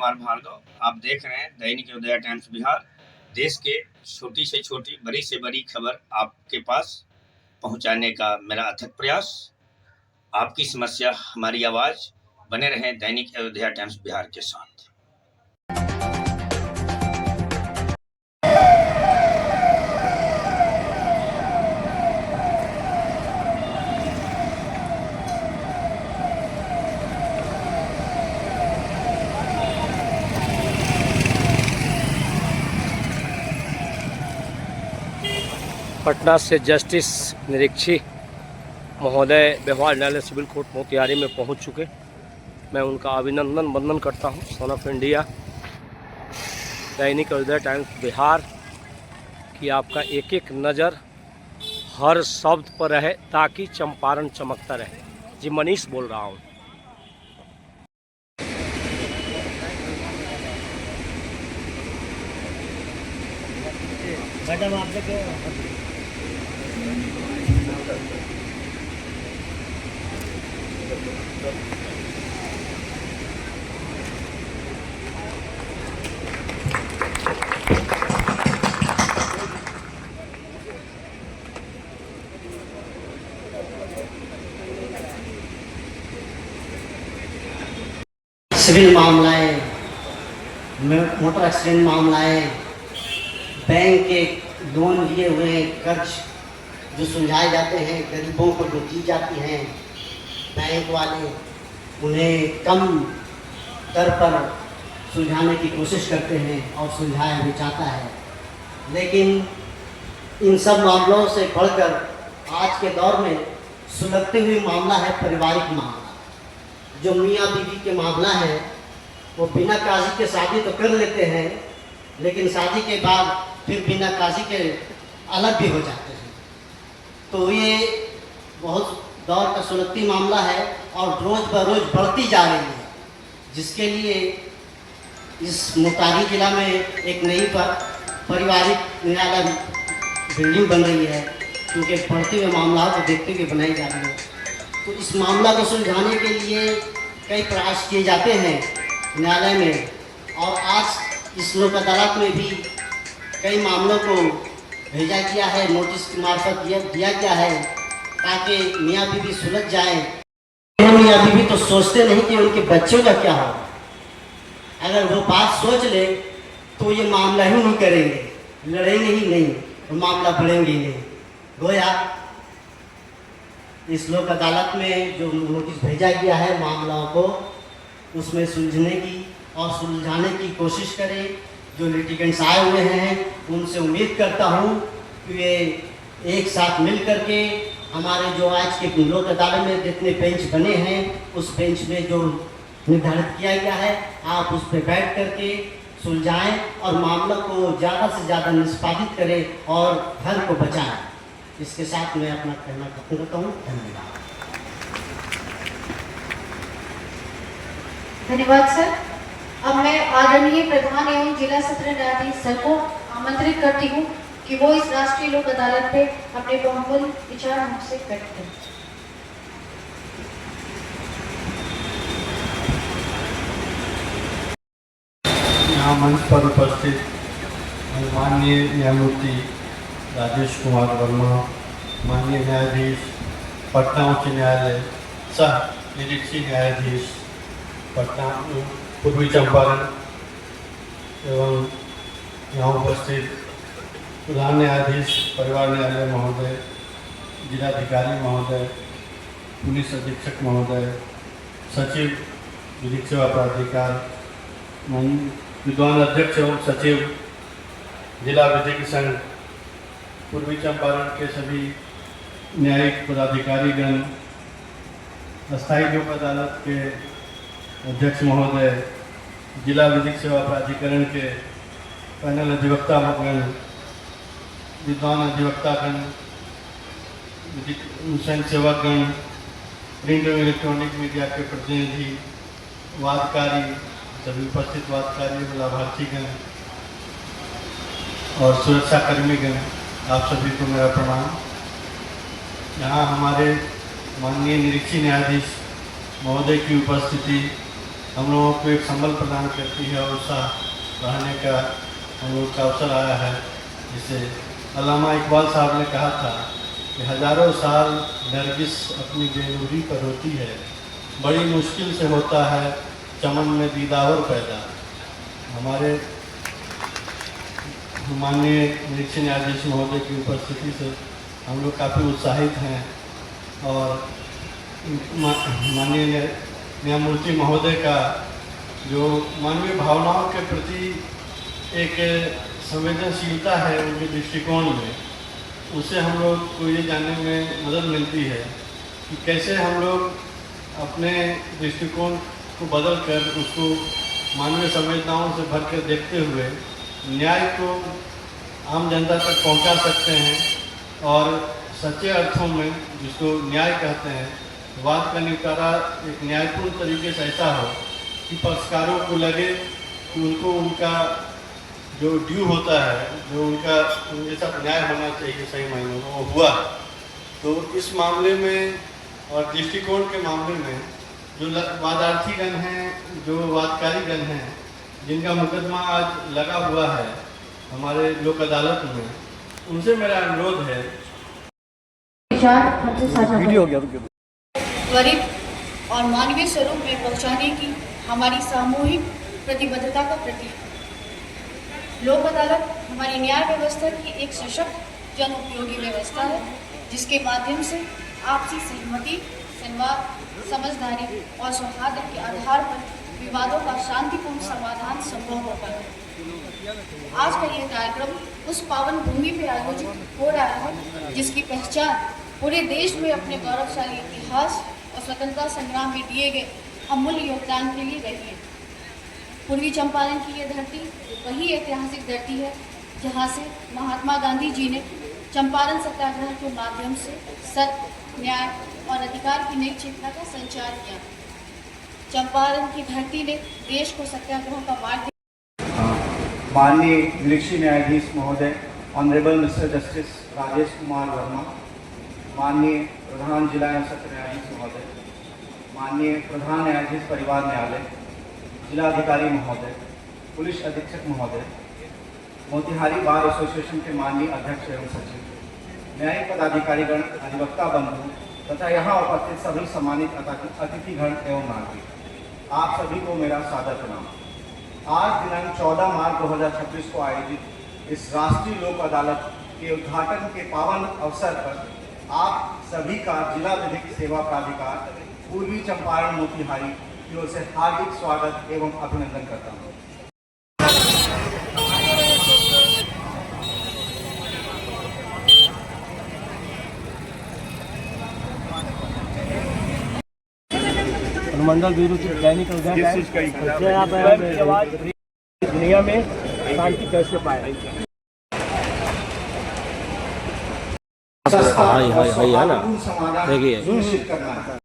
कुमार भार्गव। आप देख रहे हैं दैनिक उदय टाइम्स बिहार। देश के छोटी से छोटी, बड़ी से बड़ी खबर आपके पास पहुंचाने का मेरा अथक प्रयास। आपकी समस्या हमारी आवाज। बने रहें दैनिक अयोध्या टाइम्स बिहार के साथ। पटना से जस्टिस निरीक्षी महोदय व्यवहार न्यायालय सिविल कोर्ट मोतिहारी में पहुंच चुके। मैं उनका अभिनंदन वंदन करता हूं। Son of India Dainik Ayodhya times Bihar की आपका एक एक नज़र हर शब्द पर रहे ताकि चंपारण चमकता रहे। जी मनीष बोल रहा हूं। मैडम आप लोग सिविल मामलाएं, मोटर एक्सीडेंट मामलाएं, बैंक के लोन लिए हुए कर्ज जो सुलझाए जाते हैं, गरीबों को जो दी जाती हैं, बैंक वाले उन्हें कम दर पर सुलझाने की कोशिश करते हैं और सुलझाया भी जाता है। लेकिन इन सब मामलों से बढ़कर आज के दौर में सुलगते हुए मामला है पारिवारिक मामला। जो मियाँ बीवी के मामला है वो बिना काजी के शादी तो कर लेते हैं, लेकिन शादी के बाद फिर बिना काजी के अलग भी हो जाते हैं। तो ये बहुत दौर का सुलगती मामला है और रोज़ ब रोज़ बढ़ती जा रही है, जिसके लिए इस मोतिहारी जिला में एक नई पारिवारिक न्यायालय बिल्डिंग बन रही है, क्योंकि बढ़ते हुए मामला को देखते हुए बनाई जा रही है। तो इस मामला को सुलझाने के लिए कई प्रयास किए जाते हैं न्यायालय में, और आज इस लोक अदालत में भी कई मामलों को भेजा गया है, नोटिस के मार्फत दिया गया है ताकि मियाँ बीवी सुलझ जाए। मियाँ बीवी तो सोचते नहीं कि उनके बच्चों का क्या हो। अगर वो बात सोच ले तो ये मामला ही नहीं करेंगे, लड़ेंगे ही नहीं, तो मामला बढ़ेंगे ही नहीं। गोया इस लोक अदालत में जो नोटिस भेजा गया है मामलों को, उसमें सुलझने की और सुलझाने की कोशिश करें। जो लिटिगेंट्स आए हुए हैं उनसे उम्मीद करता हूं कि वे एक साथ मिल करके हमारे जो आज के लोक अदालत में जितने बेंच बने हैं उस बेंच में जो निर्धारित किया गया है आप उस पर बैठ करके सुलझाएं और मामलों को ज़्यादा से ज़्यादा निष्पादित करें और घर को बचाएं। इसके साथ मैं अपना कहना खत्म करता हूँ। धन्यवाद। धन्यवाद सर। अब मैं आदरणीय प्रधान एवं जिला सत्र न्यायाधीश सर को आमंत्रित करती हूँ कि वो इस राष्ट्रीय लोक अदालत पे अपने बहुमूल्य विचार हमसे व्यक्त करें। यहाँ मंच पर उपस्थित माननीय न्यायमूर्ति राजेश कुमार वर्मा, माननीय न्यायाधीश पटना उच्च न्यायालय सह निरीक्षी न्यायाधीश पटना पूर्वी चंपारण एवं यहाँ उपस्थित प्रधान न्यायाधीश परिवार न्यायालय महोदय, जिलाधिकारी महोदय, पुलिस अधीक्षक महोदय, सचिव विधिक सेवा प्राधिकार, विद्वान अध्यक्ष एवं सचिव जिला विधिक संघ पूर्वी चंपारण के सभी न्यायिक पदाधिकारीगण, अस्थायी लोक अदालत के अध्यक्ष महोदय, जिला विधिक सेवा प्राधिकरण के पैनल अधिवक्तागण, विद्वान अधिवक्तागण, स्वयं सेवकगण, प्रिंट एवं इलेक्ट्रॉनिक मीडिया के प्रतिनिधि, वादकारी, सभी उपस्थित वादकारी व लाभार्थीगण और सुरक्षाकर्मीगण, आप सभी को मेरा प्रणाम। यहाँ हमारे माननीय निरीक्षी न्यायाधीश महोदय की उपस्थिति हम लोगों को एक संबल प्रदान करती है और उत्साह बढ़ाने का हम लोग का अवसर आया है। जिसे अल्लामा इकबाल साहब ने कहा था कि हज़ारों साल नरगिस अपनी बेनूरी पर होती है, बड़ी मुश्किल से होता है चमन में दीदावर पैदा। हमारे माननीय निरीक्षण न्यायाधीश महोदय की उपस्थिति से हम लोग काफ़ी उत्साहित हैं और माननीय न्यायमूर्ति महोदय का जो मानवीय भावनाओं के प्रति एक संवेदनशीलता है उनके दृष्टिकोण में, उससे हम लोग को ये जानने में मदद मिलती है कि कैसे हम लोग अपने दृष्टिकोण को बदल कर उसको मानवीय संवेदनाओं से भर कर देखते हुए न्याय को आम जनता तक पहुंचा सकते हैं और सच्चे अर्थों में जिसको न्याय कहते हैं, वाद का निपटारा एक न्यायपूर्ण तरीके से ऐसा हो कि पक्षकारों को लगे कि उनको उनका जो ड्यू होता है, जो उनका उनके साथ न्याय होना चाहिए सही मायनों में, वो हुआ। तो इस मामले में और दृष्टिकोण के मामले में जो वादार्थीगण हैं, जो वादकारी गण हैं, जिनका मुकदमा आज लगा हुआ है हमारे लोक अदालत में, उनसे मेरा अनुरोध है विचार हमसे साझा करें। त्वरित और मानवीय स्वरूप में पहुंचाने की हमारी सामूहिक प्रतिबद्धता का प्रतीक। लोक अदालत हमारी न्याय व्यवस्था की एक सशक्त जन उपयोगी व्यवस्था है, जिसके माध्यम से आपसी सहमति, संवाद, समझदारी और सौहार्द के आधार पर विवादों का शांतिपूर्ण समाधान संभव होता है। आज का यह कार्यक्रम उस पावन भूमि पर आयोजित हो रहा है जिसकी पहचान पूरे देश में अपने गौरवशाली इतिहास और स्वतंत्रता संग्राम में दिए गए अमूल्य योगदान के लिए रही है। पूर्वी चंपारण की ये धरती वही ऐतिहासिक धरती है जहाँ से महात्मा गांधी जी ने चंपारण सत्याग्रह के माध्यम से सत्य, न्याय और अधिकार की नई चेतना का संचार किया। चंपारण की धरती ने देश को सत्याग्रह का मार्ग माननीय निरीक्षण न्यायाधीश महोदय honourable mister justice Rajesh Kumar Verma, माननीय प्रधान जिला एवं सत्र न्यायाधीश महोदय, माननीय प्रधान न्यायाधीश परिवार न्यायालय, जिलाधिकारी महोदय, पुलिस अधीक्षक महोदय, मोतिहारी बार एसोसिएशन के माननीय अध्यक्ष एवं सचिव, न्यायिक पदाधिकारीगण, अधिवक्ता बंधु तथा यहाँ उपस्थित सभी सम्मानित अतिथिगण एवं नागरिक, आप सभी को मेरा सादर प्रणाम। आज दिनांक 14 मार्च 2026 को आयोजित इस राष्ट्रीय लोक अदालत के उद्घाटन के पावन अवसर पर आप सभी का जिला विधिक सेवा प्राधिकार पूर्वी चंपारण मोतिहारी की ओर से हार्दिक स्वागत एवं अभिनंदन करता हूँ। अनुमंडल ब्यूरो की दैनिक दुनिया में शांति कैसे पाए। हाय हाय हाय है ना, देखिए सुनिश्चित करना है।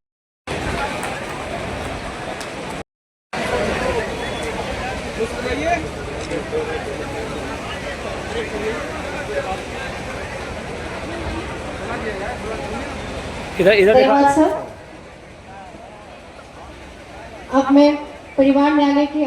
इधर इधर धन्यवाद सर। अब मैं परिवार न्यायालय की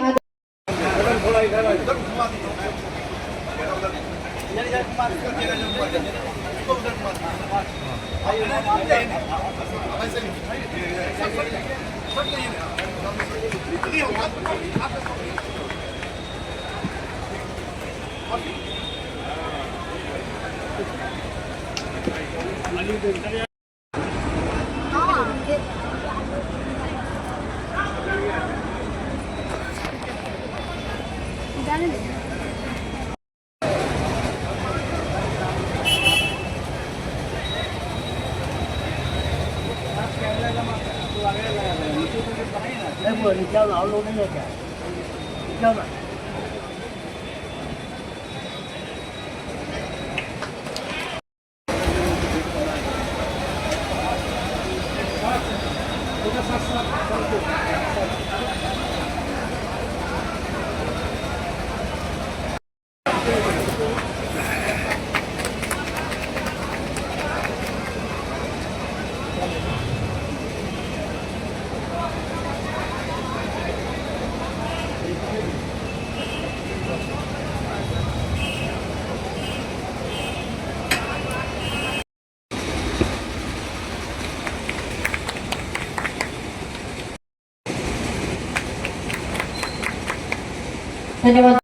धन्यवाद।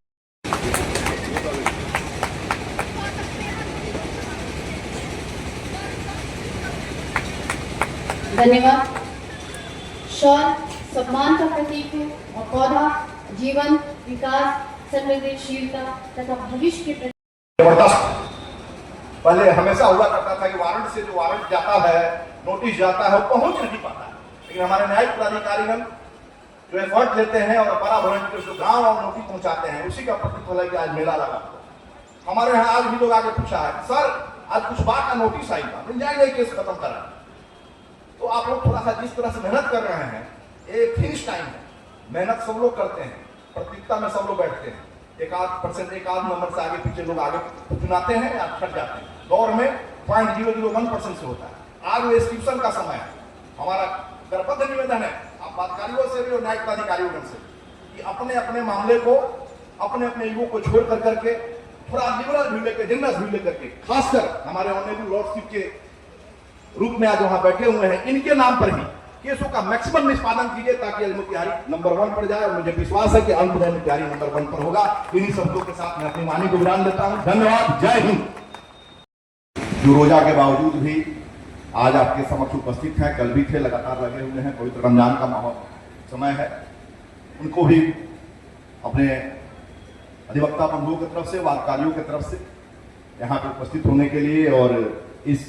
धन्यवाद। शॉल सम्मान का प्रतीक है और पौधा जीवन, विकास, संवेदनशीलता तथा भविष्य के प्रति जबरदस्त। पहले हमेशा हुआ करता था कि वारंट से जो वारंट जाता है, नोटिस जाता है, वो पहुंच नहीं पाता है। लेकिन हमारे न्यायिक प्राधिकारीगण जो एफर्ट लेते हैं और बड़ा वॉलंटियर जो गांव और नोटिस पहुंचाते हैं, उसी का प्रतिफल है कि आज मेला लगा। हमारे यहाँ आज भी लोग आगे पूछा है, सर आज कुछ बात का नोटिस आई था, मिल जाएगा केस खत्म करा। तो आप लोग थोड़ा सा जिस तरह से मेहनत कर रहे हैं, ये फिनिश टाइम है, मेहनत सब लोग करते हैं, प्रतियोगिता में सब लोग बैठते हैं, एक आध नंबर से आगे पीछे लोग आगे चुनाते हैं या छट जाते हैं। दौर में 0.001% से होता है। आज वो इंस्क्रिप्शन का समय है। हमारा करबद्ध निवेदन है आप बातकारियों से भी और न्यायिक प्राधिकारियों से कि अपने अपने मामले को, अपने अपने ईगो को छोड़ कर करके थोड़ा लिबरल व्यू लेकर, जनरस व्यू लेकर के, खासकर हमारे ऑनरेबल लॉर्डशिप के रूप में आज वहां बैठे हुए हैं, इनके नाम पर ही केसों का मैक्सिमम निष्पादन कीजिए ताकि मोतिहारी नंबर 1 पर जाए। और मुझे विश्वास है कि अंत में मोतिहारी नंबर 1 पर होगा। इन्हीं शब्दों के साथ मैं अपनी वाणी को विराम देता हूं। धन्यवाद। जय हिंद। जो रोजा के बावजूद भी आज आपके समक्ष उपस्थित हैं, कल भी थे, लगातार लगे हुए हैं, पवित्र रमजान का माहौल समय है, उनको भी अपने अधिवक्ता बंधुओं की तरफ से, वादकारियों की तरफ से यहाँ पे उपस्थित होने के लिए और इस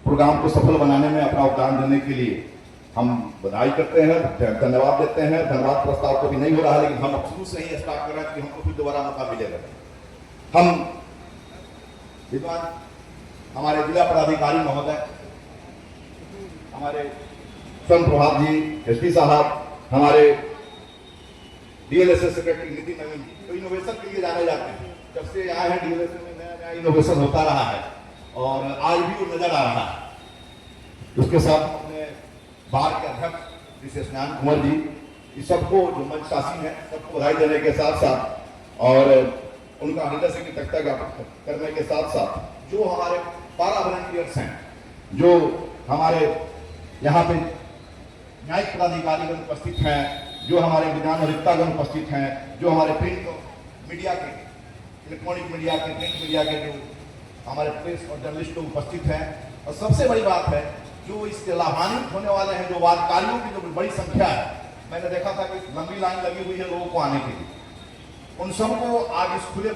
प्रोग्राम को सफल बनाने में अपना योगदान देने के लिए हम बधाई करते हैं, धन्यवाद देते हैं। धन्यवाद प्रस्ताव तो भी नहीं हो रहा है, लेकिन हम शुरू से ही स्टार्ट कर रहे हैं कि हमको फिर दोबारा मौका मिलेगा। हम विद्वान हमारे जिला पदाधिकारी महोदय, हमारे स्वयं प्रभात जी, एसपी साहब, हमारे डीएलएसए सेक्रेटरी नितिन नवीन जी, तो इनोवेशन के लिए जाने जाते हैं। जब से आए हैं डीएलएसए में नया नया इनोवेशन होता रहा है और आज भी वो नजर आ रहा है। उसके साथ अपने बार के अध्यक्ष श्री स्नान कुंवर जी, इस सबको जो मंच शासी है, सबको बधाई देने के साथ साथ और उनका हृदय से कृतज्ञता ज्ञापन करने के साथ साथ जो हमारे 12 वॉलंटियर्स हैं, जो हमारे यहाँ पे न्यायिक पदाधिकारीगण उपस्थित हैं, जो हमारे विज्ञान अधिवक्तागण उपस्थित हैं, जो हमारे प्रिंट मीडिया के, इलेक्ट्रॉनिक मीडिया के, प्रिंट मीडिया के जो हमारे प्रेस और जर्नलिस्ट लोग उपस्थित हैं, और सबसे बड़ी बात है जो इससे लाभान्वित होने वाले हैं, जो वादकारियों की जो बड़ी संख्या है। मैंने देखा था कि लंबी लाइन लगी हुई है लोगों को आने के लिए। उन सबको आज इस खुले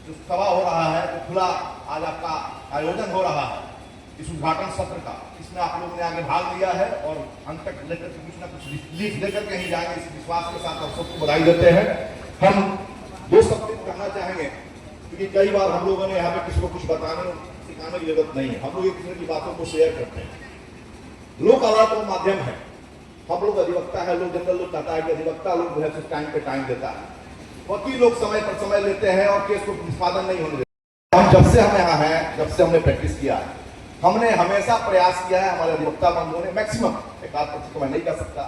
जो सभा हो रहा है, जो खुला आज आपका आयोजन हो रहा है, इस उद्घाटन सत्र का, इसमें आप लोगों ने आगे भाग लिया है और अंत तक लेकर के कुछ ना कुछ लिख लेकर के ही जाएंगे, इस विश्वास के साथ आप सबको बधाई देते हैं। हम 2 शब्द कहना चाहेंगे क्योंकि कई बार हम लोगों ने यहाँ पे किसी को कुछ बताने सिखाने की जरूरत नहीं है, हम लोग एक दूसरे की बातों को शेयर करते हैं। लोक अदालत का माध्यम है, हम लोग अधिवक्ता है, लोग जनरल लोग कहता है कि अधिवक्ता लोग जो है टाइम पे टाइम देता है, वकील लोग समय पर समय लेते हैं और केस को निष्पादन नहीं होने देते। हम जब से हम यहाँ हैं, जब से हमने प्रैक्टिस किया है, हमने हमेशा प्रयास किया है, हमारे अधिवक्ता बंधुओं ने मैक्सिमम 1-8% मैं नहीं कह सकता,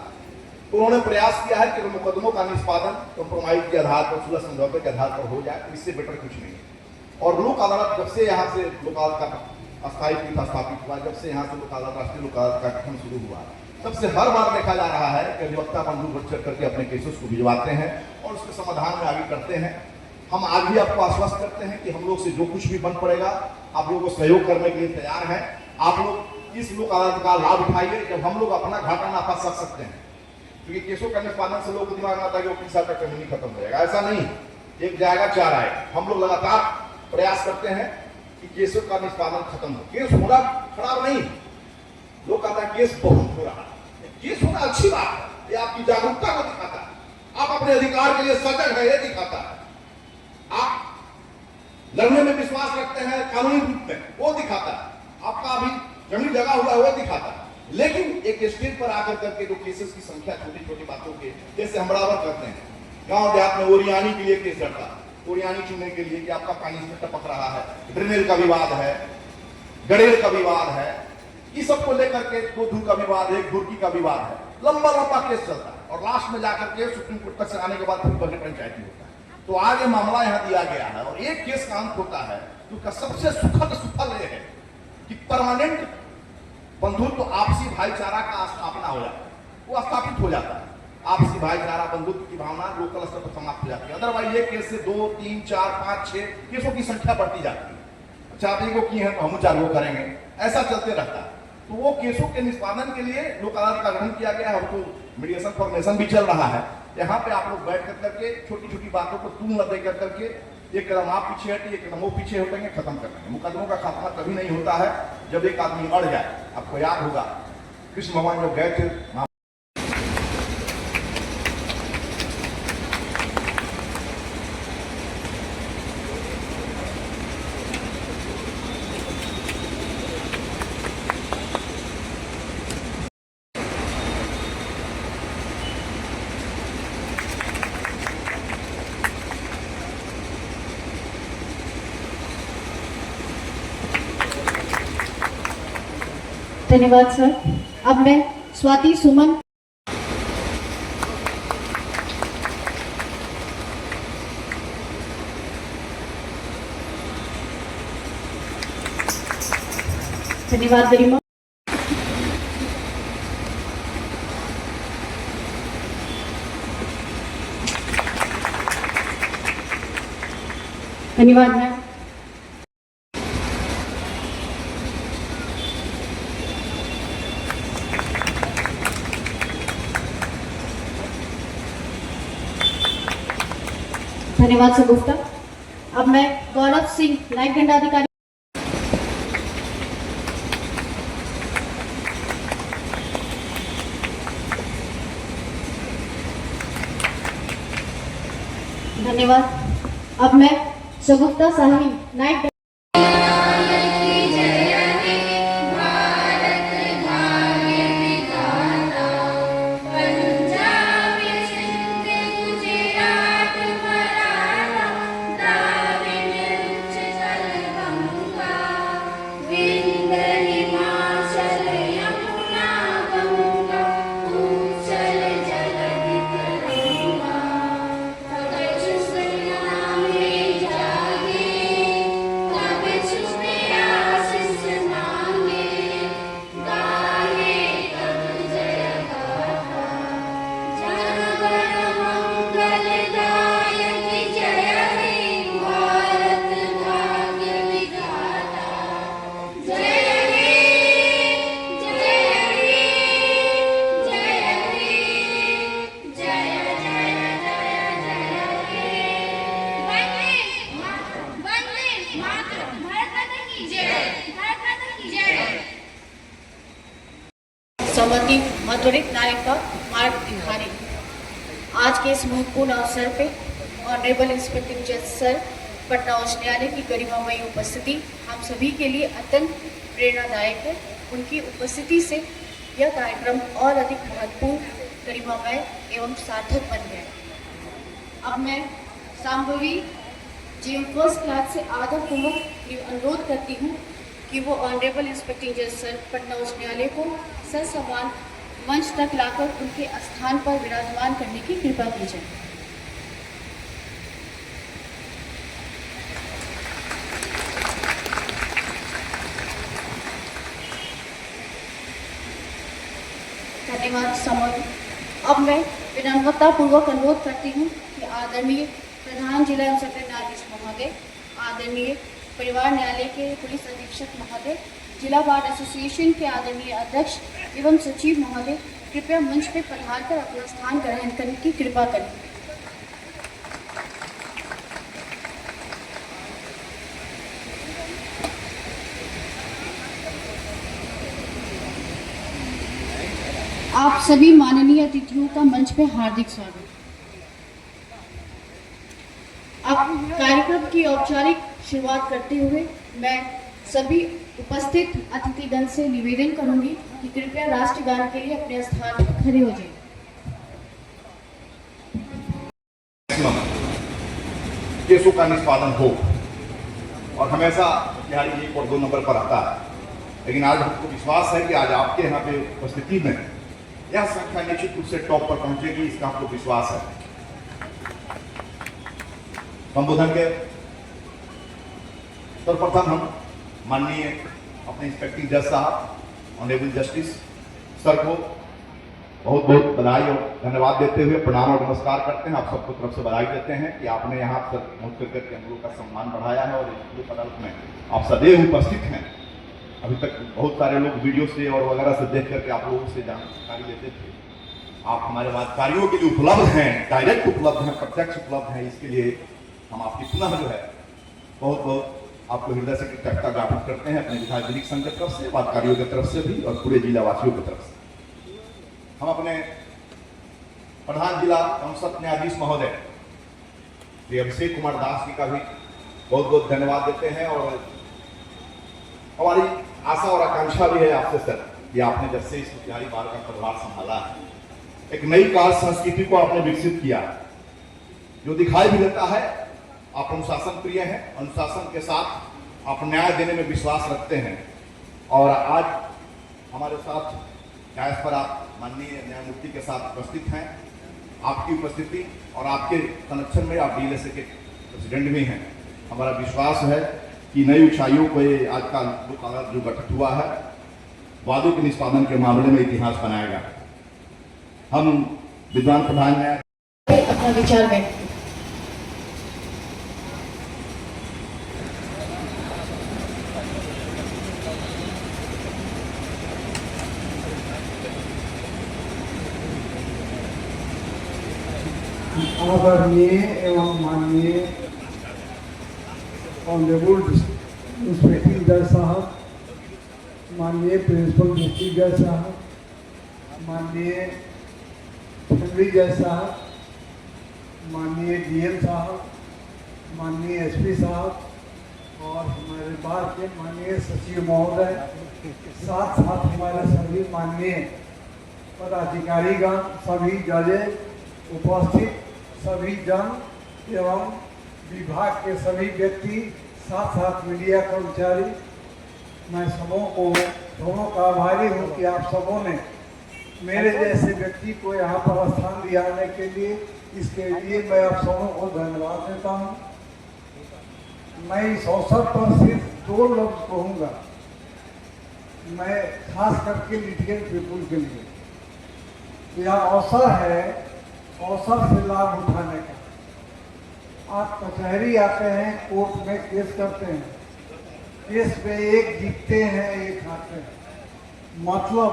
तो उन्होंने प्रयास किया है कि मुकदमों का निष्पादन कंप्रोमाइज के आधार पर, सुलह समझौते के आधार पर हो जाए, इससे बेटर कुछ नहीं। और लोक अदालत जब से यहाँ से लोक अदालत का अस्थायी पीठ स्थापित हुआ, जब से यहाँ से लोक अदालत, राष्ट्रीय लोक अदालत का गठन शुरू हुआ, तब से हर बार देखा जा रहा है कि अधिवक्ता बंधु बढ़ चढ़ करके अपने केसेस को भिजवाते हैं और उसके समाधान में आगे करते हैं। हम आज भी आपको आश्वस्त करते हैं कि हम लोग से जो कुछ भी बन पड़ेगा, आप लोगों को सहयोग करने के लिए तैयार हैं। आप लोग इस लोक अदालत का लाभ उठाइए, जब हम लोग अपना घाटा नाफा सक सकते हैं, क्योंकि केसों का निष्पादन से लोगों को दिमाग में आता है कि वो किस साल तक कहानी खत्म हो जाएगा। ऐसा नहीं, एक जाएगा 4 आएगा। हम लोग लगातार प्रयास करते हैं कि केसों का निष्पादन खत्म हो। केस होना खराब नहीं, लोग कहता है केस बहुत हो रहा है, केस होना अच्छी बात है, ये आपकी जागरूकता को दिखाता है, आप अपने अधिकार के लिए सजग है, ये दिखाता है, आप लड़ने में विश्वास रखते हैं कानूनी रूप में, वो दिखाता है, आपका अभी जमीन जगह हुआ है, वो दिखाता है। लेकिन एक स्टेज पर आकर करके जो केसेस की संख्या छोटी छोटी बातों के जैसे हम बराबर करते हैं, गांव देहात में ओरियानी के लिए केस लड़ता है, ओरियानी चुनने के लिए कि आपका पानी में टपक रहा है, ड्रेनेज का विवाद है, गड़ेल का विवाद है, इस सबको लेकर के 2 धूल का विवाद है, 1 धुरकी का विवाद है, लंबा लंबा केस चलता है और लास्ट में जाकर के सुप्रीम कोर्ट तक से आने के बाद फिर बड़े पंचायती होता है। तो आज ये मामला यहाँ दिया गया है और एक केस का अंत होता है, क्योंकि सबसे सुखद सुफल ये है कि परमानेंट बंधुत्व, आपसी भाईचारा का स्थापना हो जाता है, वो स्थापित हो जाता है। आपसी भाईचारा बंधुत्व की भावना लोकल स्तर पर समाप्त हो जाती है। अदरवाइज एक केस से 2, 3, 4, 5, 6 केसों की संख्या बढ़ती जाती है। अच्छा, आप एक की है तो हम 4 करेंगे, ऐसा चलते रहता है। तो वो केसों के निष्पादन के लिए लोक अदालत का गठन किया गया है और तो मीडिएशन फॉर्मेशन भी चल रहा है। यहाँ पे आप लोग बैठ करके छोटी छोटी बातों को तूल न दे करके एक कदम आप पीछे हटे, एक कदम वो पीछे हटेंगे, खत्म कर देंगे। मुकदमों का खात्मा कभी नहीं होता है जब एक आदमी अड़ जाए। आपको याद होगा कृष्ण भगवान जब गए थे धन्यवाद सर। अब मैं स्वाति सुमन धन्यवाद गरिमा। धन्यवाद मैम। धन्यवाद सर गुप्ता। अब मैं गौरव सिंह नायक दंडाधिकारी धन्यवाद। अब मैं सगुप्ता साहिल नायक समति मधुरित नायक का मार्ग दिखाने आज के इस महत्वपूर्ण अवसर पे ऑनरेबल इंस्पेक्टर जज सर पटना उच्च न्यायालय की गरिमामयी उपस्थिति हम सभी के लिए अत्यंत प्रेरणादायक है। उनकी उपस्थिति से यह कार्यक्रम और अधिक महत्वपूर्ण, गरिमामय एवं सार्थक बन गया। अब मैं सांभवी जी फर्स्ट क्लास से आदरपूर्वक अनुरोध करती हूँ कि वो ऑनरेबल इंस्पेक्टर जज सर पटना उच्च न्यायालय को ससम्मान मंच तक लाकर उनके स्थान पर विराजमान करने की कृपा की जाए। धन्यवाद समर। अब मैं विनम्रतापूर्वक अनुरोध करती हूँ कि आदरणीय प्रधान जिला एवं सत्र न्यायाधीश महोदय, आदरणीय परिवार न्यायालय के पुलिस अधीक्षक महोदय, जिला बार एसोसिएशन के आदरणीय अध्यक्ष एवं सचिव महोदय कृपया मंच पर पधारकर अपना स्थान ग्रहण करने की कृपा करें। आप सभी माननीय अतिथियों का मंच पे हार्दिक स्वागत। अब कार्यक्रम की औपचारिक शुरुआत करते हुए मैं सभी उपस्थित अतिथिगण से निवेदन करूंगी कि कृपया राष्ट्रगान के लिए अपने स्थान पर खड़े हो जाएं। केसों का निष्पादन हो और हमेशा बिहारी 1 और 2 नंबर पर आता है, लेकिन आज हमको विश्वास है कि आज आपके यहाँ पे उपस्थिति में यह संख्या निश्चित रूप से टॉप पर पहुंचेगी, इसका हमको विश्वास है। संबोधन के सर्वप्रथम हम माननीय अपने इंस्पेक्टिंग जज साहब ऑनरेबल जस्टिस सर को बहुत बहुत बधाई और धन्यवाद देते हुए प्रणाम और नमस्कार करते हैं। आप सबको तरफ से बधाई देते हैं कि आपने यहाँ पर पहुँच करके हम लोग का सम्मान बढ़ाया है और इस लोक अदालत में आप सदैव उपस्थित हैं। अभी तक बहुत सारे लोग वीडियो से और वगैरह से देख करके आप लोगों से जानकारी लेते थे। आप हमारे वादकारियों के लिए उपलब्ध हैं, डायरेक्ट उपलब्ध हैं, प्रत्यक्ष उपलब्ध हैं। इसके लिए हम आपकी पुनः जो है बहुत बहुत आपको हृदय से कृतज्ञता ज्ञापित करते हैं, अपने विधायक दिलीप संघ की तरफ से, वादकारियों की तरफ से भी और पूरे जिला वासियों की तरफ से। हम अपने प्रधान जिला एवं सत्र न्यायाधीश महोदय श्री अभिषेक कुमार दास जी का भी बहुत बहुत धन्यवाद देते हैं और हमारी आशा और आकांक्षा भी है आपसे सर कि आपने जब से इस बिहारी बार का प्रभार संभाला है, एक नई कार्य संस्कृति को आपने विकसित किया जो दिखाई भी देता है। आप अनुशासन प्रिय हैं, अनुशासन के साथ आप न्याय देने में विश्वास रखते हैं और आज हमारे साथ न्यायाधीश पर आप माननीय न्यायमूर्ति के साथ उपस्थित हैं। आपकी उपस्थिति और आपके संरक्षण में आप डीएलएसए के प्रेसिडेंट भी हैं। हमारा विश्वास है कि नई ऊंचाइयों को ये आज का लोक अदालत जो गठित हुआ है वादों के निष्पादन के मामले में इतिहास बनाएगा। हम विद्वान प्रधान न्यायाधीश अपना विचार व्यक्त आदरणीय एवं माननीय ऑनरेबल इंस्पेक्टिंग जज साहब, माननीय प्रिंसिपल डिस्ट्रिक्ट जज साहब, माननीय फैमिली जज साहब, माननीय डीएम साहब, माननीय एसपी साहब और हमारे बार के माननीय सचिव महोदय, साथ साथ हमारे सभी माननीय पदाधिकारीगण, सभी जजेज उपस्थित, सभी जन एवं विभाग के सभी व्यक्ति, साथ साथ मीडिया कर्मचारी, मैं सबों का आभारी हूँ कि आप सबों ने मेरे जैसे व्यक्ति को यहाँ पर स्थान दिलाने के लिए, इसके लिए मैं आप सबों को धन्यवाद देता हूँ। मैं इस अवसर पर सिर्फ 2 लफ्ज कहूँगा, मैं खास करके लिटिगेंट पीपुल के लिए। यह अवसर है, अवसर से लाभ उठाने का। आप कचहरी आते हैं, कोर्ट में केस करते हैं, केस में एक जीतते हैं एक हारते हैं। मतलब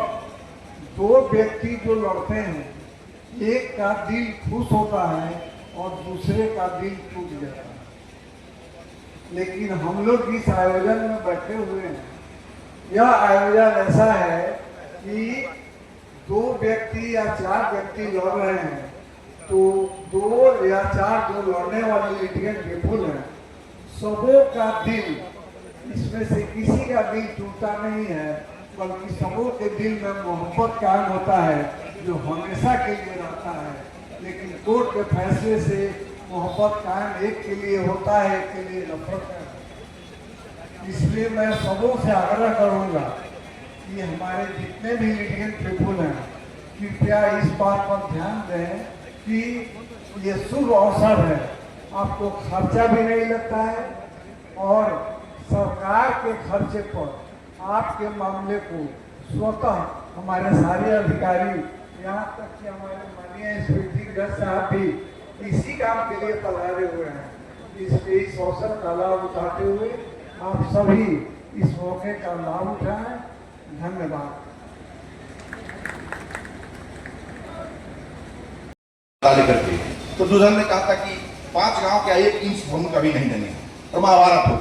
2 व्यक्ति जो लड़ते हैं, एक का दिल खुश होता है और दूसरे का दिल टूट जाता है। लेकिन हम लोग इस आयोजन में बैठे हुए हैं, यह आयोजन ऐसा है कि 2 व्यक्ति या 4 व्यक्ति लड़ रहे हैं तो 2 या 4 जो लड़ने वाले लिटिगेंट पीपुल हैं, सबों का दिल, इसमें से किसी का दिल टूटता नहीं है, बल्कि सबों के दिल में मोहब्बत कायम होता है जो हमेशा के लिए रहता है। लेकिन कोर्ट के फैसले से मोहब्बत कायम एक के लिए होता है, एक के लिए नफरत है। इसलिए मैं सबों से आग्रह करूंगा कि हमारे जितने भी लिटिगेंट पीपुल हैं, कृपया इस बात पर ध्यान दें कि ये शुभ अवसर है, आपको खर्चा भी नहीं लगता है और सरकार के खर्चे पर आपके मामले को स्वतः हमारे सारे अधिकारी, यहाँ तक कि हमारे माननीय इंस्पेक्टर जज साहब भी इसी काम के लिए पधारे हुए हैं। इस अवसर का लाभ उठाते हुए आप सभी इस मौके का लाभ उठाएं। धन्यवाद। करके तो दुल्हन ने कहा था कि 5 गांव के 1 इंच भूमि कभी नहीं देनी और महाभारत हो।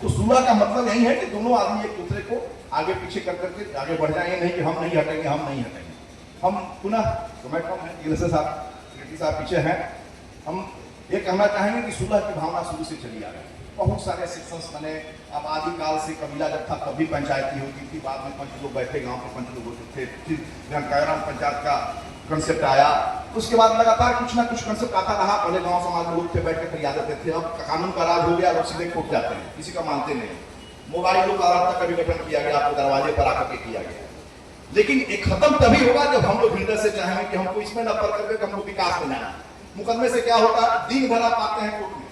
तो सुलह का मतलब यही है कि दोनों आदमी एक दूसरे को आगे पीछे कर करके आगे बढ़ जाए, नहीं कि हम नहीं हटेंगे, हम नहीं हटेंगे। हम पुनः डीएलएसए साहब, सेक्रेटरी साहब पीछे हैं, हम ये कहना चाहेंगे कि सुलह की भावना शुरू से चली आ रही है। बहुत सारे सेक्शंस बने, अब आदिकाल से कबीला जब था तब भी पंचायती होती थी, बाद में 5 लोग बैठे, गाँव के 5 लोग होते थे, फिर कायराम पंचायत का कंसेप्ट आया, उसके बाद लगातार कुछ ना कुछ कंसेप्ट आता रहा। पहले गांव समाज में लोग थे, बैठ के फरियाद देते थे, अब कानून का राज हो गया, लोग सीधे कोर्ट जाते हैं, किसी का मानते नहीं। मोबाइल लोग अदालत का भी गठन किया गया, आपको दरवाजे पर आकर के किया गया। लेकिन एक खत्म तभी होगा जब हम लोग हृदय से चाहेंगे कि हमको इसमें न पढ़ करके हमको विकास में जाना। मुकदमे से क्या होता है, दिन भर आप आते हैं कोर्ट में,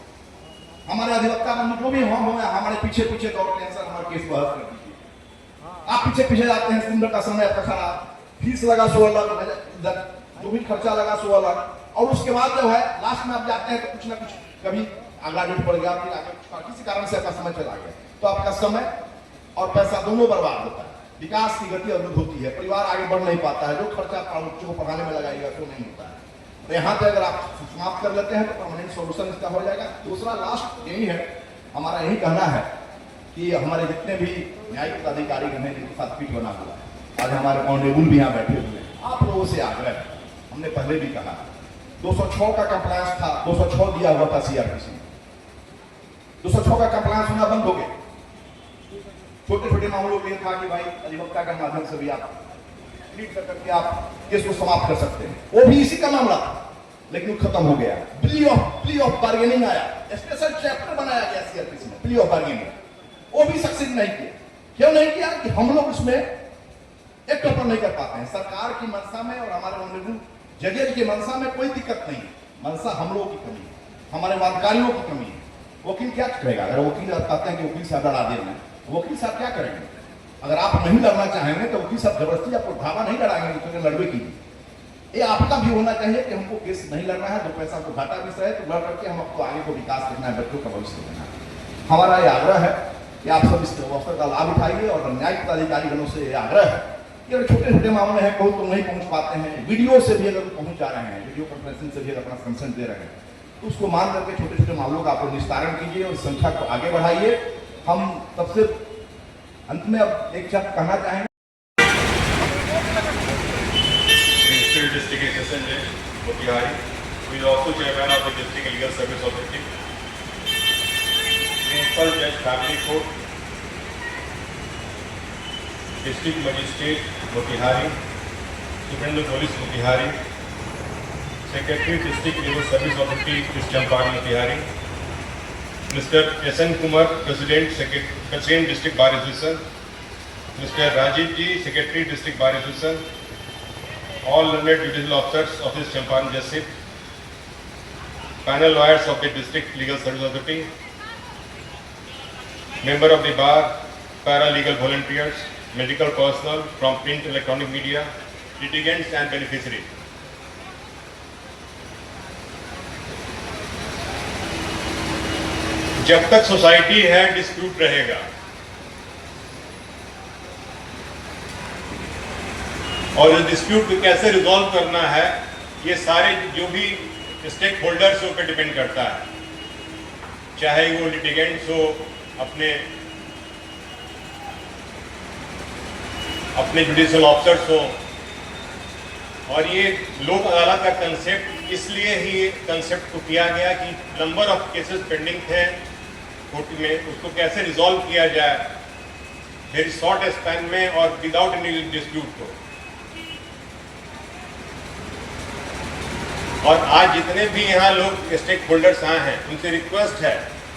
हमारे अधिवक्ता जो भी हम हमारे पीछे पीछे दौड़ते हैं, सर हमारा केस बहस कर दीजिए। आप पीछे पीछे जाते हैं, दिन भर का समय आपका खराब, फीस लगा सो अलग, जो भी खर्चा लगा सो अलग, और उसके बाद जो है लास्ट में आप जाते हैं तो कुछ ना कुछ कभी अगला डेट पड़ गया, फिर आगे किसी कारण से आपका समय चला गया, तो आपका समय और पैसा दोनों बर्बाद होता है, विकास की गति अवरुद्ध होती है, परिवार आगे बढ़ नहीं पाता है, जो खर्चा बच्चों को पढ़ाने में लगाएगा तो नहीं होता है। तो यहाँ पे अगर आप समाप्त कर लेते हैं तो परमानेंट सोल्यूशन इसका हो जाएगा। दूसरा लास्ट यही है, हमारा यही कहना है कि हमारे जितने भी न्यायिक पदाधिकारी हैं जिनके साथ पीठ बना हुआ है, आज हमारे ऑनरेबल भी यहाँ बैठे हुए हैं, आप लोगों से आग्रह है, हमने पहले भी कहा 206 का कंप्लायंस था, 206 दिया हुआ था सीआरपीसी में, 206 का कंप्लायंस होना बंद हो गया। छोटे छोटे मामलों के लिए था कि भाई अधिवक्ता के माध्यम से भी आप ट्रीट करके आप केस को समाप्त कर सकते हैं, वो भी इसी का मामला था, लेकिन वो खत्म हो गया। प्ली ऑफ बार्गेनिंग आया, स्पेशल चैप्टर बनाया गया सीआरपीसी में, प्ली ऑफ बार्गेनिंग, वो भी सक्सेस नहीं किया। क्यों नहीं किया? कि हम लोग उसमें एक टॉपर नहीं कर पाते हैं। सरकार की मंशा में और हमारे ऑनरेबल जजेज की मंशा में कोई दिक्कत नहीं है, मंशा हम लोगों की कमी है, हमारे वादकारियों की कमी है। वकील क्या करेगा? अगर वकील कहते हैं कि वकील साहब लड़ा देना, वकील साहब क्या करेंगे? अगर आप नहीं लड़ना चाहेंगे तो वकील साहब जबरदस्ती आपको धावा नहीं लड़ाएंगे तो लड़वे कीजिए। ये आपका भी होना चाहिए कि हमको केस नहीं लड़ना है, 2 पैसा को घाटा भी सहे तो लड़ करके हम आपको आगे को विकास करना है, बच्चों का भविष्य देना है। हमारा ये आग्रह है कि आप सब इस अवसर का लाभ उठाइए, और न्यायिक पदाधिकारी गणों से ये आग्रह है कि अगर छोटे छोटे मामले हैं, बहुत तो नहीं पहुंच पाते हैं, वीडियो से भी अगर पहुंच जा रहे हैं, वीडियो कॉन्फ्रेंसिंग से भी अगर अपना कंसेंट दे रहे हैं, तो उसको मान करके छोटे छोटे मामलों का आप निस्तारण कीजिए और संख्या को आगे बढ़ाइए। हम सबसे अंत में अब एक शब्द कहना चाहेंगे। District Assistant Judge Motihari, who is also chairman of the District Legal Service Authority, Principal Judge Family Court, District Magistrate Motihari, Superintendent of Police Motihari, Secretary District Legal Service Authority Champaran Motihari, Mr. S.N. Kumar, President District Bar Association, Mr. Rajiv Ji, Secretary District Bar Association, all learned judicial officers of this Champaran District, panel lawyers of the District Legal Service Authority, member of the bar, paralegal volunteers, medical personnel from print electronic media, litigants and beneficiaries. जब तक society है dispute रहेगा, और इस dispute को कैसे resolve करना है ये सारे जो भी स्टेक होल्डर्स पे डिपेंड करता है, चाहे वो लिटिगेंट्स हो, अपने जुडिशियल ऑफिसर्स हो। और ये लोक अदालत का कंसेप्ट इसलिए ही कंसेप्ट को किया गया कि नंबर ऑफ केसेस पेंडिंग थे कोर्ट में, उसको कैसे रिजॉल्व किया जाए वेरी शॉर्ट स्पैन में और विदाउट एनी डिस्प्यूट को। और आज जितने भी यहाँ लोग स्टेक होल्डर्स आए हैं उनसे रिक्वेस्ट है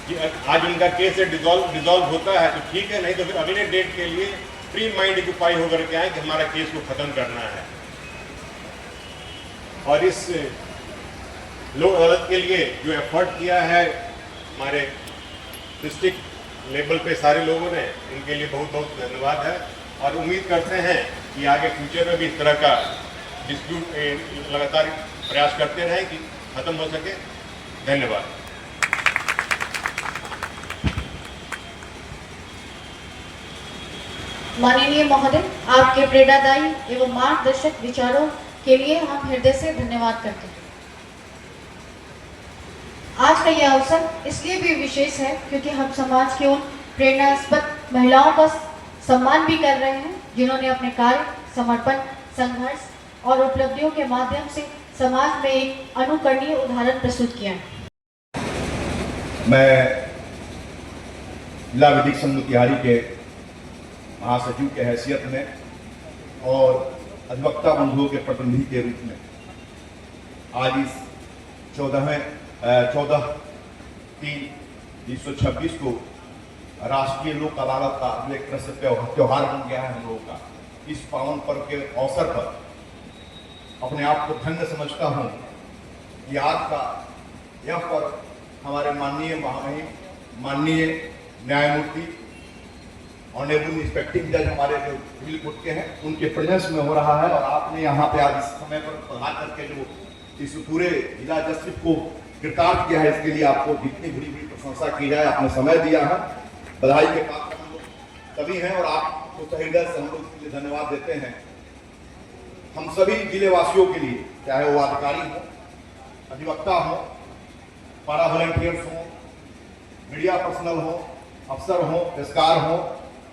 कि आज उनका केस डिजॉल्व होता है तो ठीक है, नहीं तो फिर अगले डेट के लिए फ्री माइंड ऑक्यूपाई होकर के आए कि हमारा केस को खत्म करना है। और इस लोक अदालत के लिए जो एफर्ट किया है हमारे डिस्ट्रिक्ट लेवल पे सारे लोगों ने, इनके लिए बहुत बहुत धन्यवाद है। और उम्मीद करते हैं कि आगे फ्यूचर में भी इस तरह का डिस्प्यूट लगातार प्रयास करते रहें कि खत्म हो सके। धन्यवाद। माननीय महोदय, आपके प्रेरणादायी एवं मार्गदर्शक विचारों के लिए हम हृदय से धन्यवाद करते हैं। आज का यह अवसर इसलिए भी विशेष है क्योंकि हम समाज के उन प्रेरणास्पद महिलाओं का सम्मान भी कर रहे हैं जिन्होंने अपने कार्य, समर्पण, संघर्ष और उपलब्धियों के माध्यम से समाज में एक अनुकरणीय उदाहरण प्रस्तुत किया है। मैं जिला विधिक संघ मोतिहारी के महासचिव के हैसियत में और अधिवक्ता बंधुओं के प्रतिनिधि के रूप में आज इस 14/3/1926 को राष्ट्रीय लोक अदालत का एक तरह से त्योहार बन गया है हम लोगों का। इस पावन पर्व के अवसर पर अपने आप को धन्य समझता हूँ कि आज का यह पर्व हमारे माननीय महामहिम, माननीय न्यायमूर्ति ऑनरेबल इंस्पेक्टिंग जज हमारे जो सिविल कोर्ट के हैं उनके प्रेजेंस में हो रहा है। और आपने यहाँ पे आज इस समय पर पधार करके जो इस पूरे जिला जस्टिस को कृतार्थ किया है, इसके लिए आपको जितनी बड़ी बड़ी प्रशंसा की जाए, आपने समय दिया है, बधाई के पात्र हम लोग सभी हैं और आपको हृदय से हम लोग इसके लिए धन्यवाद देते हैं। हम सभी जिले वासियों के लिए, चाहे वो अधिकारी हो, अधिवक्ता हो, पारा वॉलंटियर्स हो, मीडिया पर्सनल हो, अफसर हो, पेशकार हो,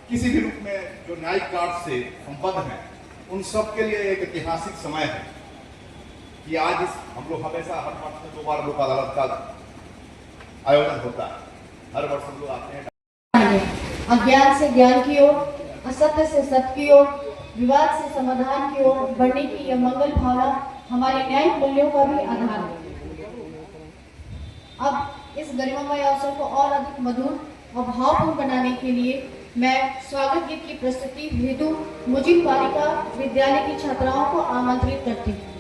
किसी भी रूप में जो न्यायिक कार्य से संबद्ध हैं, उन सब के लिए एक ऐतिहासिक समय है कि आज हम लोग हमेशा हर वर्ष में 2 बार लोक अदालत का आयोजन होता है। हर वर्ष हम लोग आते हैं। अज्ञान से ज्ञान की ओर, असत्य से सत्य की ओर, विवाद से समाधान की ओर बढ़ने की यह मंगल भावना हमारे न्यायिक मूल्यों का भी आधार है। अब इस गरिमामय अवसर को और अधिक मधुर और भावपूर्ण बनाने के लिए मैं स्वागत गीत की प्रस्तुति हेतु मुजिब बालिका विद्यालय की छात्राओं को आमंत्रित करती हूँ।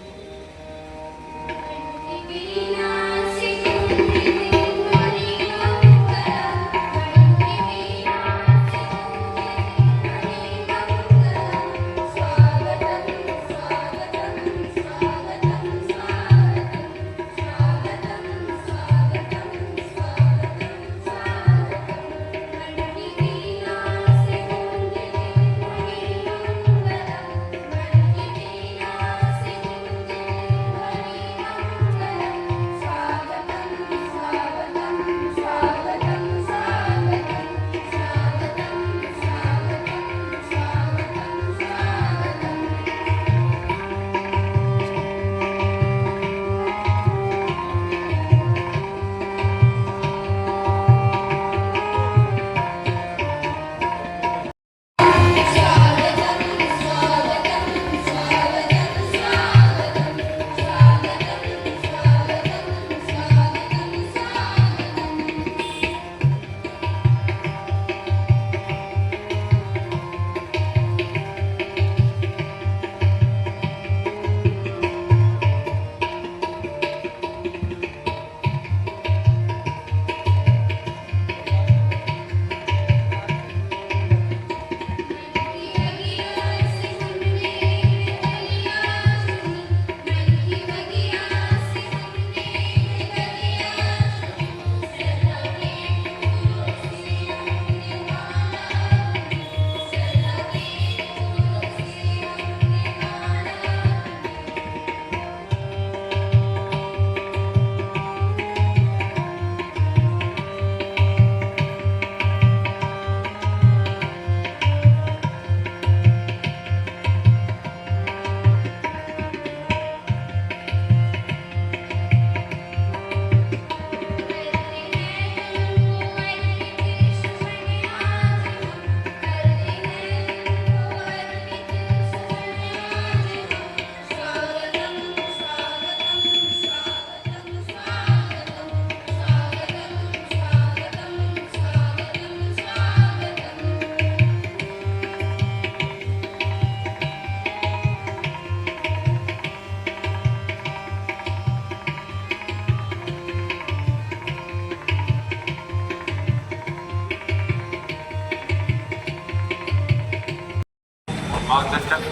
मार्गदर्शक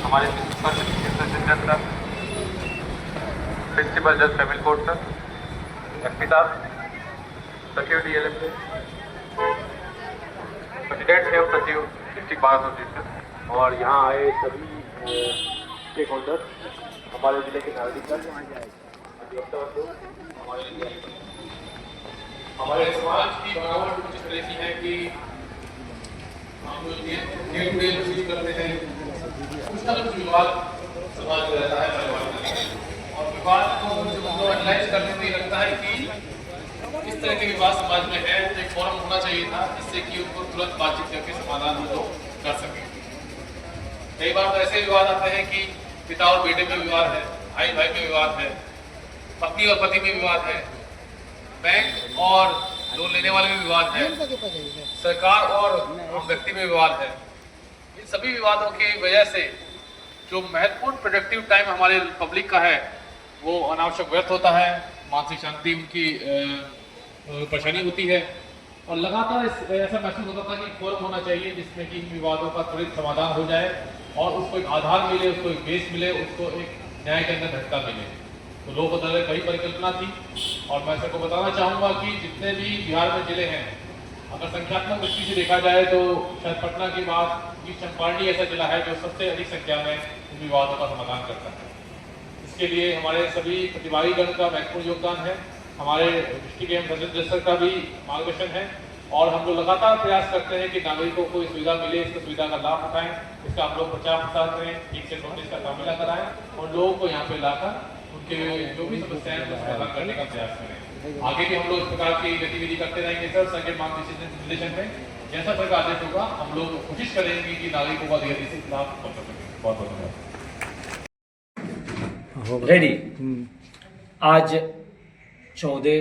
हमारे प्रिंसिपल सर, प्रिंसिपल जज फैमिली कोर्ट सर, एसपी साहब, सचिव डीएलएम, प्रेसिडेंट एवं सचिव डिस्ट्रिक्ट बार एसोसिएशन और यहाँ आए सभी स्टेक होल्डर, हमारे जिले के नागरिक, हमारे समाज की बनावट कुछ तरह की है कि हम लोग डे टू डे कोशिश करते हैं, कुछ ना कुछ विवाद समाज में रहता है और विवाद को एनालाइज करने में लगता है कि इस तरह के विवाद समाज में है तो एक फोरम होना चाहिए था जिससे कि उनको तुरंत बातचीत करके समाधान हम लोग कर सकें। कई बार तो ऐसे विवाद आते हैं कि पिता और बेटे में विवाद है, भाई भाई में विवाद है, पत्नी और पति में विवाद है, बैंक और लोन लेने वाले में विवाद है, सरकार और आम व्यक्ति में विवाद है। इन सभी विवादों की वजह से जो महत्वपूर्ण प्रोडक्टिव टाइम हमारे पब्लिक का है वो अनावश्यक व्यर्थ होता है, मानसिक शांति उनकी परेशानी होती है और लगातार ऐसा महसूस होता था कि फोरम होना चाहिए जिसमें कि इन विवादों का त्वरित समाधान हो जाए और उसको एक आधार मिले, उसको एक बेस मिले, उसको एक न्याय के अंदर धक्का मिले। तो लोक अदालत कई परिकल्पना थी और मैं सबको बताना चाहूँगा कि जितने भी बिहार में जिले हैं, अगर संख्यात्मक दृष्टि से देखा जाए तो शायद पटना के बाद ये चंपारणी ऐसा जिला है जो सबसे अधिक संख्या में इन विवादों का समाधान करता है। इसके लिए हमारे सभी प्रतिभागी गण का महत्वपूर्ण योगदान है, हमारे डिस्ट्रिक्ट एवं संसदीय सदस्य का भी मार्गदर्शन है और हम लोग लगातार प्रयास करते हैं कि नागरिकों को सुविधा मिले, इस सुविधा का लाभ उठाएं, इसका हम लोग प्रचार प्रसार करें, ठीक से नोटिस का तामीला कराएं और लोगों को यहाँ पे लाकर उनके जो भी समस्याएं हैं उसका समाधान करने का प्रयास करें। आगे भी हम लोग इस प्रकार की गतिविधि करते रहेंगे सर, संकट मार्गदर्शन में जैसा सरकार आदेश होगा हम लोग कोशिश करेंगे कि नागरिकों को अधिक लाभ पहुंचा सकें। बहुत बहुत धन्यवाद। रेडी। आज 14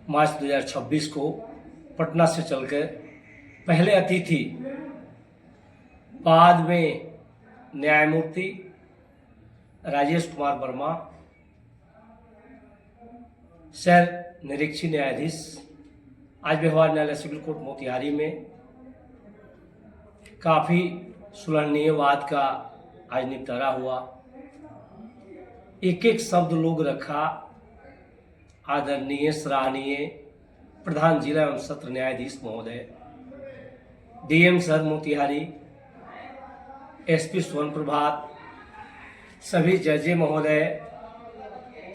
मार्च 2026 को पटना से चलकर पहले अतिथि, बाद में न्यायमूर्ति राजेश कुमार वर्मा, सर निरीक्षी न्यायाधीश, आज व्यवहार न्यायालय सिविल कोर्ट मोतिहारी में काफ़ी सुलहनीय वाद का आज निपटारा हुआ। एक एक शब्द लोग रखा। आदरणीय सराहनीय प्रधान जिला एवं सत्र न्यायाधीश महोदय, डीएम सर मोतिहारी, एसपी स्वर्ण प्रभात, सभी जजें महोदय,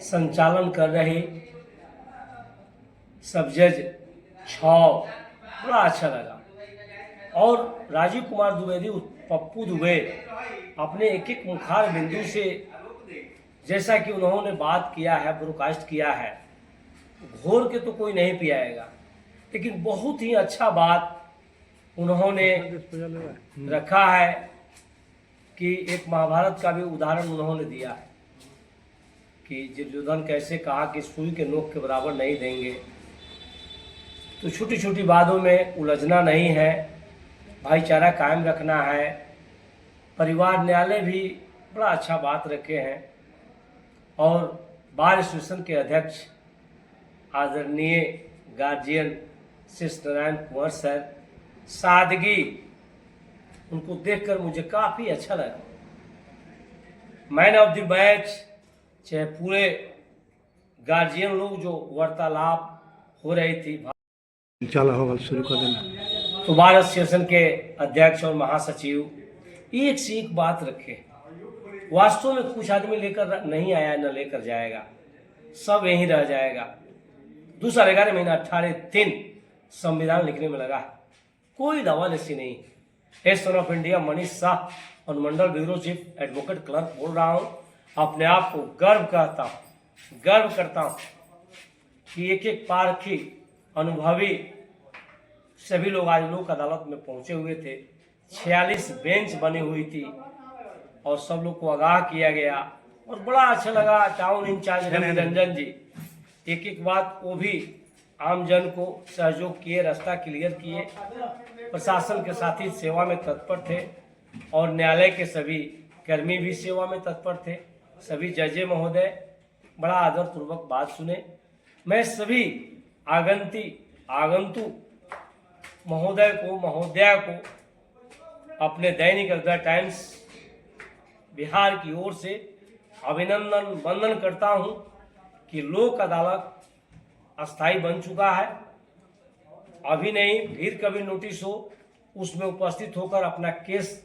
संचालन कर रहे सब जज 6, बड़ा अच्छा लगा। और राजीव कुमार द्विवेदी, पप्पू दुबे अपने एक एक मुखार बिंदु से जैसा कि उन्होंने बात किया है, ब्रॉडकास्ट किया है, घोर के तो कोई नहीं पियाएगा, लेकिन बहुत ही अच्छा बात उन्होंने रखा है कि एक महाभारत का भी उदाहरण उन्होंने दिया है कि दुर्योधन कैसे कहा कि सुई के नोक के बराबर नहीं देंगे। तो छोटी छोटी बातों में उलझना नहीं है, भाईचारा कायम रखना है। परिवार न्यायालय भी बड़ा अच्छा बात रखे हैं और बार एसोसिएशन के अध्यक्ष आदरणीय गार्जियन शिष्ट नारायण कुंवर सर, सादगी, उनको देखकर मुझे काफ़ी अच्छा लगा। मैन ऑफ द मैच, चाहे पूरे गार्जियन लोग जो वार्तालाप हो रही थी, चला होगा शुरू कर देना। तो बार एसोसिएशन के अध्यक्ष और महासचिव एक से एक बात रखे। वास्तव में कुछ आदमी लेकर नहीं आया, न लेकर जाएगा, सब यहीं रह जाएगा। दूसरा 11 महीना 18 संविधान लिखने में लगा, कोई दावा ऐसी नहीं। S son of India Manish Shah, अनुमंडल ब्यूरो चीफ एडवोकेट क्लर्क बोल रहा हूँ। अपने आप को गर्व करता हूँ कि एक एक पारखी अनुभवी सभी लोग आज लोक अदालत में पहुंचे हुए थे। 46 बेंच बनी हुई थी और सब लोग को आगाह किया गया और बड़ा अच्छा लगा। टाउन इंचार्ज रंजन जी एक एक बात वो भी आम जन को सहयोग किए, रास्ता क्लियर किए, प्रशासन के साथी सेवा में तत्पर थे और न्यायालय के सभी कर्मी भी सेवा में तत्पर थे। सभी जजे महोदय बड़ा आदरपूर्वक बात सुने। मैं सभी आगंतुक महोदय को महोदया को अपने दैनिक अखबार टाइम्स बिहार की ओर से अभिनंदन वंदन करता हूं कि लोक अदालत अस्थायी बन चुका है। अभी नहीं, फिर कभी नोटिस हो उसमें उपस्थित होकर अपना केस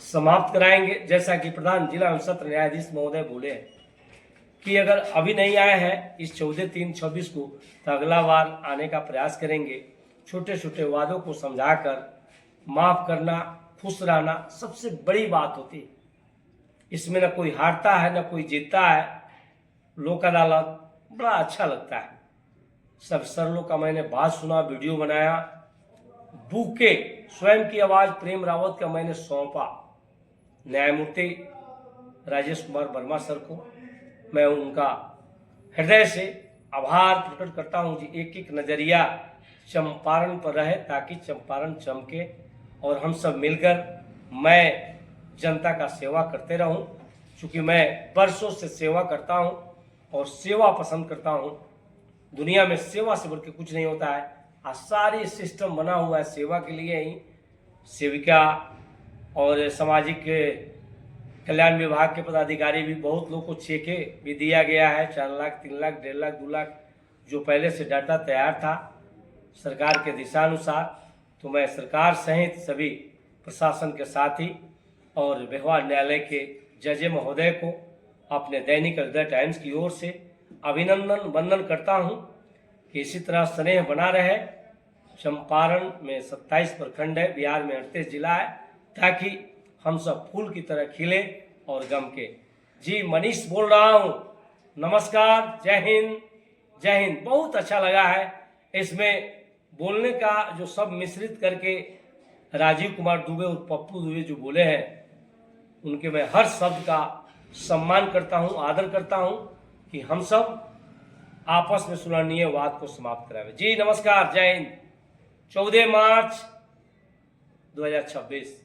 समाप्त कराएंगे। जैसा कि प्रधान जिला एवं सत्र न्यायाधीश महोदय बोले हैं कि अगर अभी नहीं आए हैं इस 14/3/26 को, तो अगला बार आने का प्रयास करेंगे। छोटे छोटे वादों को समझाकर माफ करना, खुश रहना सबसे बड़ी बात होती है। इसमें न कोई हारता है न कोई जीतता है। लोक अदालत बड़ा अच्छा लगता है। सब सरलों का मैंने बात सुना, वीडियो बनाया, बुके स्वयं की आवाज़ प्रेम रावत का मैंने सौंपा न्यायमूर्ति राजेश कुमार वर्मा सर को। मैं उनका हृदय से आभार प्रकट करता हूं जी। एक एक नज़रिया चंपारण पर रहे ताकि चंपारण चमके और हम सब मिलकर मैं जनता का सेवा करते रहूं। चूँकि मैं वर्षों से सेवा करता हूं और सेवा पसंद करता हूं, दुनिया में सेवा से बढ़ के कुछ नहीं होता है। आज सारी सिस्टम बना हुआ है सेवा के लिए ही। सेविका और सामाजिक कल्याण विभाग के पदाधिकारी भी बहुत लोग को चेके भी दिया गया है, 4 लाख, 3 लाख, 1.5 लाख, 2 लाख, जो पहले से डाटा तैयार था सरकार के दिशानुसार। तो मैं सरकार सहित सभी प्रशासन के साथी और व्यवहार न्यायालय के जज महोदय को अपने दैनिक हृदय टाइम्स की ओर से अभिनंदन वंदन करता हूं कि इसी तरह स्नेह बना रहे। चंपारण में 27 प्रखंड है, बिहार में 38 जिला है, ताकि हम सब फूल की तरह खिले और गम के। जी मनीष बोल रहा हूं, नमस्कार, जय हिंद, जय हिंद। बहुत अच्छा लगा है इसमें बोलने का जो सब मिश्रित करके राजीव कुमार दुबे और पप्पू दुबे जो बोले हैं, उनके मैं हर शब्द का सम्मान करता हूं, आदर करता हूं कि हम सब आपस में सुलहनीय वाद को समाप्त करावे। जी नमस्कार, जय हिंद। 14 मार्च 2026।